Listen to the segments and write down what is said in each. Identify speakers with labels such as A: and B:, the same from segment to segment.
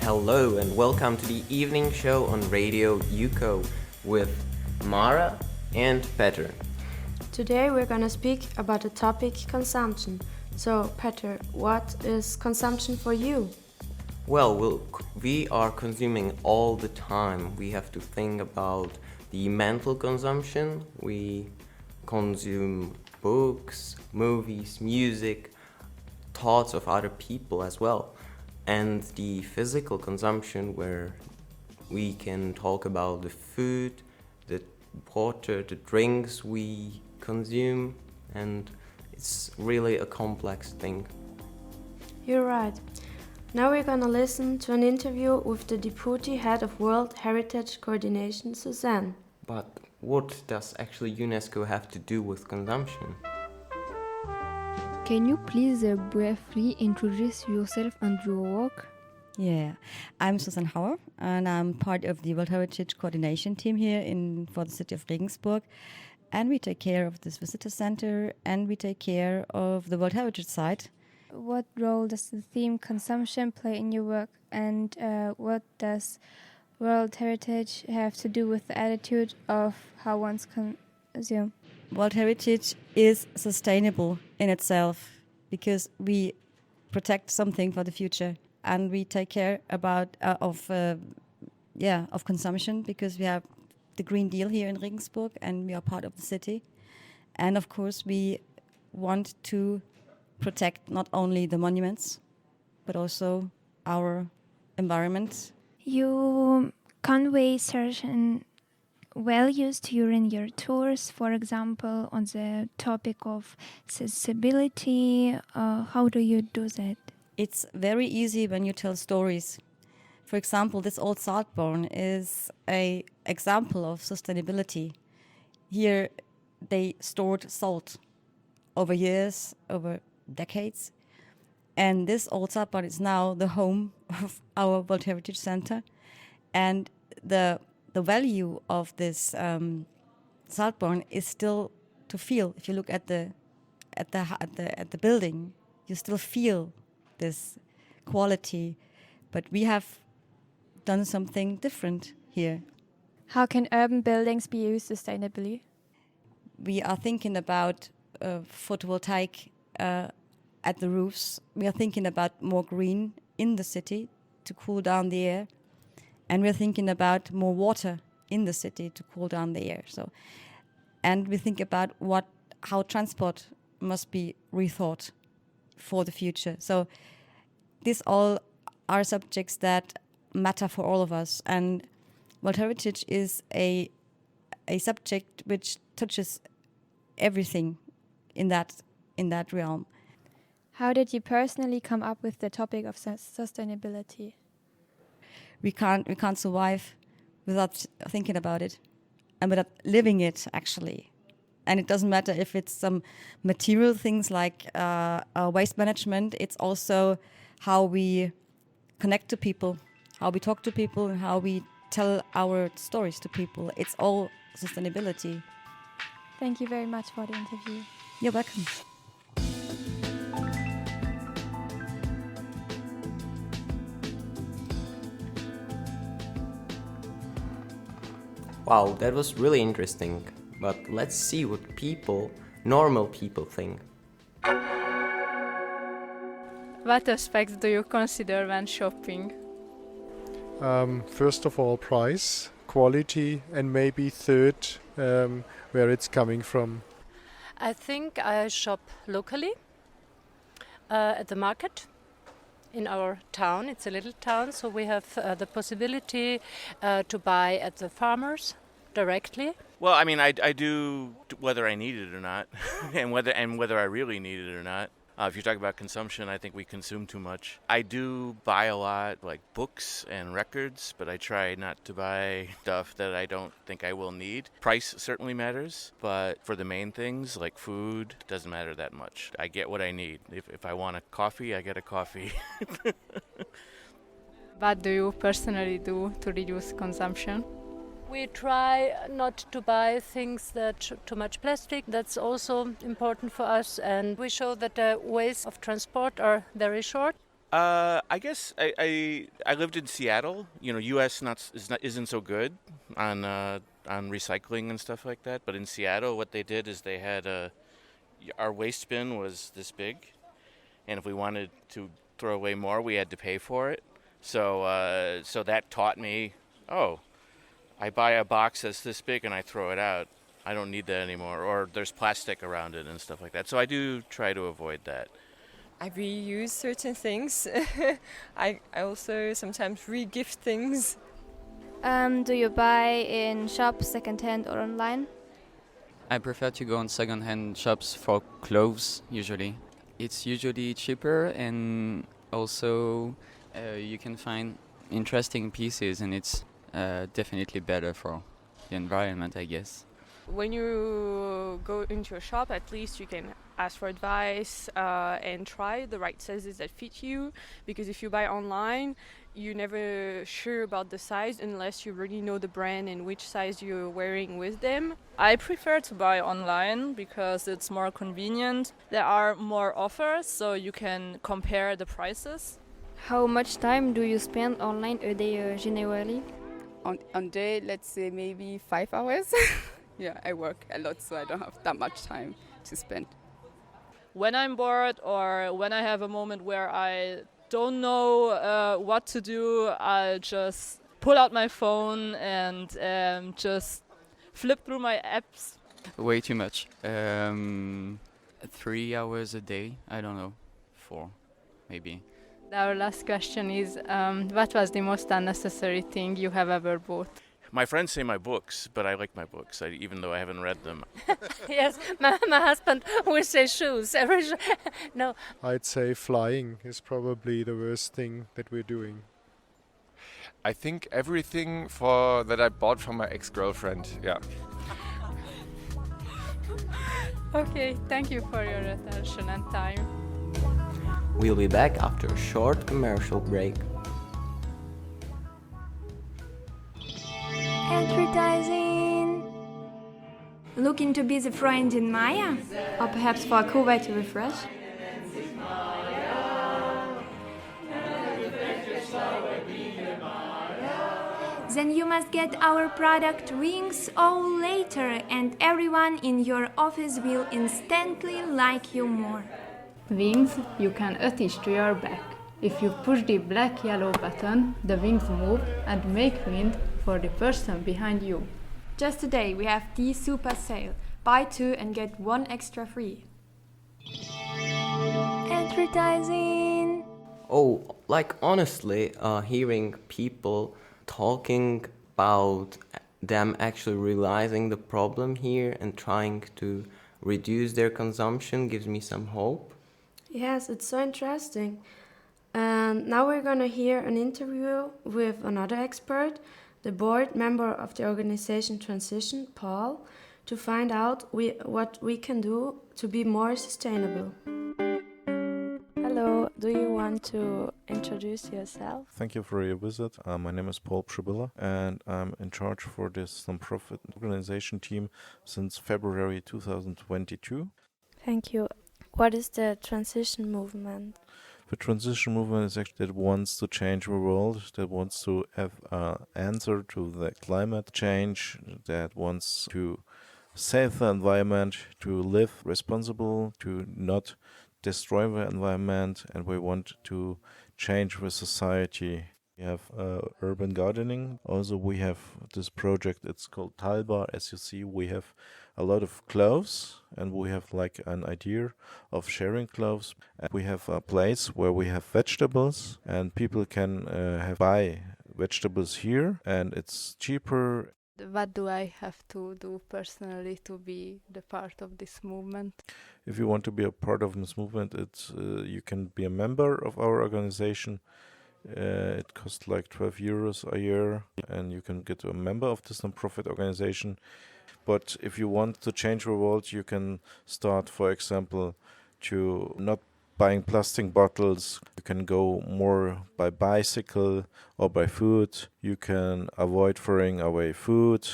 A: Hello and welcome to the evening show on Radio UCO with Mara and Peter.
B: Today we're gonna speak about the topic consumption. So, Peter, what is consumption for you?
A: Well, we are consuming all the time. We have to think about the mental consumption. We consume books, movies, music, thoughts of other people as well. And the physical consumption, where we can talk about the food, the water, the drinks we consume, and it's really a complex thing.
B: You're right. Now we're gonna listen to an interview with the Deputy Head of World Heritage Coordination, Suzanne.
A: But what does actually UNESCO have to do with consumption?
C: Can you please briefly introduce yourself and your work?
D: Yeah, I'm Susanne Hauer, and I'm part of the World Heritage Coordination team here for the city of Regensburg. And we take care of this visitor center, and we take care of the World Heritage site.
C: What role does the theme consumption play in your work, and what does World Heritage have to do with the attitude of how one consumes?
D: World Heritage is sustainable in itself because we protect something for the future, and we take care of consumption because we have the Green Deal here in Regensburg and we are part of the city. And of course we want to protect not only the monuments but also our environment.
E: You convey certain values during your tours, for example, on the topic of accessibility. How do you do that?
D: It's very easy when you tell stories. For example, this old saltburn is an example of sustainability. Here they stored salt over years, over decades. And this old saltburn is now the home of our World Heritage Center. And the value of this saltburn is still to feel. If you look at the building, you still feel this quality. But we have done something different here.
E: How can urban buildings be used sustainably?
D: We are thinking about photovoltaic at the roofs. We are thinking about more green in the city to cool down the air. And we're thinking about more water in the city to cool down the air. And we think about how transport must be rethought for the future. So these all are subjects that matter for all of us, and World Heritage is a subject which touches everything in that realm.
E: How did you personally come up with the topic of sustainability?
D: We can't survive without thinking about it and without living it, actually. And it doesn't matter if it's some material things like waste management. It's also how we connect to people, how we talk to people, and how we tell our stories to people. It's all sustainability.
E: Thank you very much for the interview.
D: You're welcome.
A: Wow, that was really interesting. But let's see what normal people think.
F: What aspects do you consider when shopping?
G: First of all, price, quality, and maybe third, where it's coming from.
H: I think I shop locally at the market in our town. It's a little town, so we have the possibility to buy at the farmers directly.
I: Well, I mean, I do whether I need it or not, and whether I really need it or not. If you talk about consumption, I think we consume too much. I do buy a lot, like books and records, but I try not to buy stuff that I don't think I will need. Price certainly matters, but for the main things, like food, it doesn't matter that much. I get what I need. If I want a coffee, I get a coffee.
F: What do you personally do to reduce consumption?
H: We try not to buy things that too much plastic. That's also important for us, and we show that the ways of transport are very short.
I: I guess I lived in Seattle. You know, U.S. Isn't so good on recycling and stuff like that. But in Seattle, what they did is they had our waste bin was this big, and if we wanted to throw away more, we had to pay for it. So that taught me, oh, I buy a box that's this big and I throw it out. I don't need that anymore. Or there's plastic around it and stuff like that. So I do try to avoid that.
J: I reuse certain things. I also sometimes re-gift things.
C: Do you buy in shops, secondhand or online?
K: I prefer to go on second-hand shops for clothes, usually. It's usually cheaper, and also you can find interesting pieces, and it's definitely better for the environment, I guess.
L: When you go into a shop, at least you can ask for advice and try the right sizes that fit you, because if you buy online, you're never sure about the size unless you really know the brand and which size you're wearing with them.
F: I prefer to buy online because it's more convenient. There are more offers, so you can compare the prices.
B: How much time do you spend online a day generally?
M: On day, let's say maybe 5 hours. Yeah, I work a lot, so I don't have that much time to spend.
F: When I'm bored or when I have a moment where I don't know what to do, I'll just pull out my phone and just flip through my apps.
K: Way too much. 3 hours a day, I don't know, 4 maybe.
F: Our last question is, what was the most unnecessary thing you have ever bought?
I: My friends say my books, but I like my books, even though I haven't read them.
H: Yes, my husband will say shoes. No.
G: I'd say flying is probably the worst thing that we're doing.
N: I think everything that I bought from my ex-girlfriend, yeah.
F: Okay, thank you for your attention and time.
A: We'll be back after a short commercial break.
E: Advertising. Looking to be the friend in Maya?
B: Or perhaps for a cool way to refresh?
E: Then you must get our product Wings all later, and everyone in your office will instantly like you more.
O: Wings you can attach to your back. If you push the black-yellow button, the wings move and make wind for the person behind you.
B: Just today we have the super sale. Buy 2 and get 1 extra free.
E: Advertising.
A: Oh, like honestly, hearing people talking about them actually realizing the problem here and trying to reduce their consumption gives me some hope.
B: Yes, it's so interesting. And now we're gonna hear an interview with another expert, the board member of the organization Transition, Paul, to find out what we can do to be more sustainable. Hello, do you want to introduce yourself?
P: Thank you for your visit. My name is Paul Przybilla, and I'm in charge for this non-profit organization team since February 2022.
B: Thank you. What is the transition movement?
P: The transition movement is actually that wants to change the world, that wants to have an answer to the climate change, that wants to save the environment, to live responsible, to not destroy the environment, and we want to change the society. We have urban gardening. Also, we have this project, it's called Talbar. As you see, we have a lot of clothes, and we have like an idea of sharing clothes. And we have a place where we have vegetables, and people can buy vegetables here, and it's cheaper.
F: What do I have to do personally to be the part of this movement?
P: If you want to be a part of this movement, you can be a member of our organization. It costs like 12 euros a year, and you can get a member of this non-profit organization. But if you want to change the world, you can start, for example, to not buying plastic bottles. You can go more by bicycle or by foot. You can avoid throwing away food.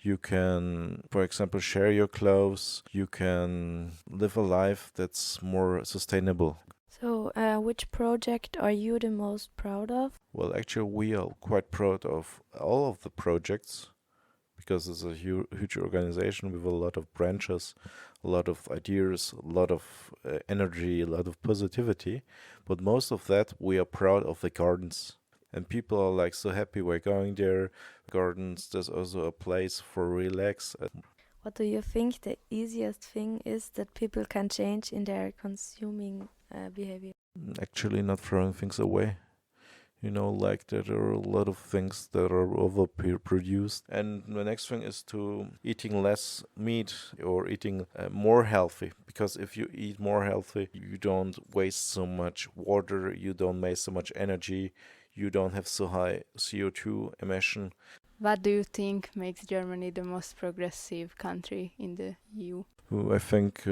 P: You can, for example, share your clothes. You can live a life that's more sustainable.
B: So, which project are you the most proud of?
P: Well, actually, we are quite proud of all of the projects because it's a huge organization with a lot of branches, a lot of ideas, a lot of energy, a lot of positivity. But most of that, we are proud of the gardens. And people are like so happy we're going there. Gardens, there's also a place for relax.
B: What do you think the easiest thing is that people can change in their consuming behavior?
P: Actually, not throwing things away. You know, like there are a lot of things that are overproduced. And the next thing is to eating less meat or eating more healthy. Because if you eat more healthy, you don't waste so much water, you don't waste so much energy, you don't have so high CO2 emission.
O: What do you think makes Germany the most progressive country in the EU?
P: I think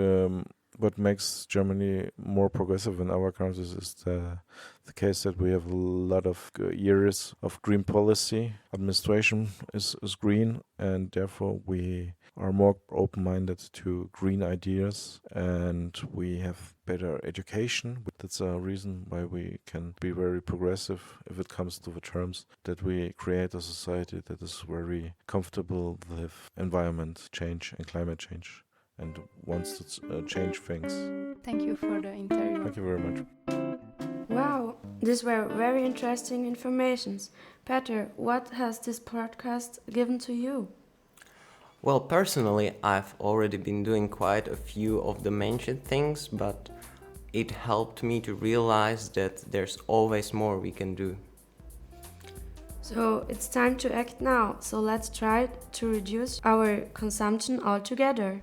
P: what makes Germany more progressive in our countries is the case that we have a lot of years of green policy. Administration is green, and therefore we are more open-minded to green ideas, and we have better education. That's a reason why we can be very progressive if it comes to the terms that we create a society that is very comfortable with environment change and climate change, and wants to change things.
O: Thank you for the interview.
P: Thank you very much.
B: Wow, these were very interesting informations. Peter, what has this podcast given to you?
A: Well, personally, I've already been doing quite a few of the mentioned things, but it helped me to realize that there's always more we can do.
B: So it's time to act now, so let's try to reduce our consumption altogether.